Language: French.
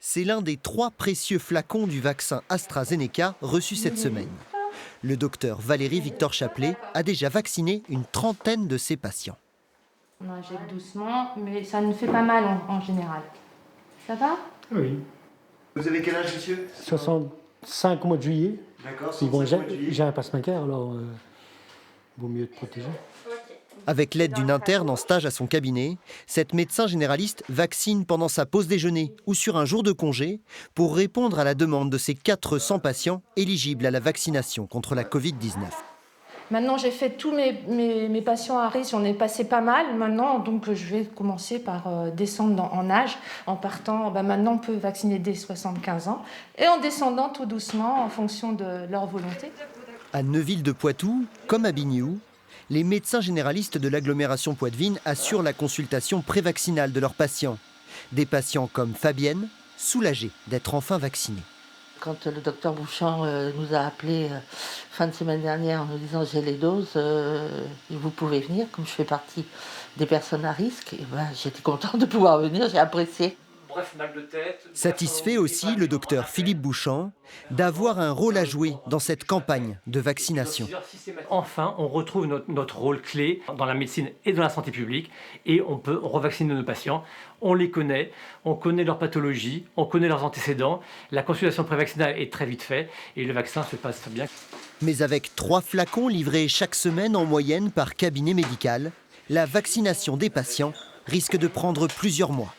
C'est l'un des 3 précieux flacons du vaccin AstraZeneca reçus cette semaine. Le docteur Valérie Victor Chaplet a déjà vacciné une trentaine de ses patients. On injecte doucement, mais ça nous fait pas mal en général. Ça va? Oui. Vous avez quel âge, monsieur? 65 au mois de juillet. D'accord, Puis bon, 65 mois de juillet. j'ai un pacemaker, alors vaut mieux être protégé. Avec l'aide d'une interne en stage à son cabinet, cette médecin généraliste vaccine pendant sa pause déjeuner ou sur un jour de congé pour répondre à la demande de ses 400 patients éligibles à la vaccination contre la Covid-19. Maintenant, j'ai fait tous mes patients à risque, j'en ai passé pas mal. Maintenant, donc, je vais commencer par descendre en âge. En partant, maintenant, on peut vacciner dès 75 ans. Et en descendant tout doucement en fonction de leur volonté. À Neuville-de-Poitou, comme à Bignoux, les médecins généralistes de l'agglomération Poitevine assurent la consultation prévaccinale de leurs patients. Des patients comme Fabienne, soulagés d'être enfin vaccinés. Quand le docteur Bouchant nous a appelés fin de semaine dernière en nous disant j'ai les doses, vous pouvez venir, comme je fais partie des personnes à risque, et j'étais contente de pouvoir venir, j'ai apprécié. Bref, mal de tête. Satisfait aussi le docteur Philippe Bouchant d'avoir un rôle à jouer dans cette campagne de vaccination. Enfin, on retrouve notre rôle clé dans la médecine et dans la santé publique et on peut revacciner nos patients. On les connaît, on connaît leur pathologie, on connaît leurs antécédents. La consultation prévaccinale est très vite faite et le vaccin se passe bien. Mais avec 3 flacons livrés chaque semaine en moyenne par cabinet médical, la vaccination des patients risque de prendre plusieurs mois.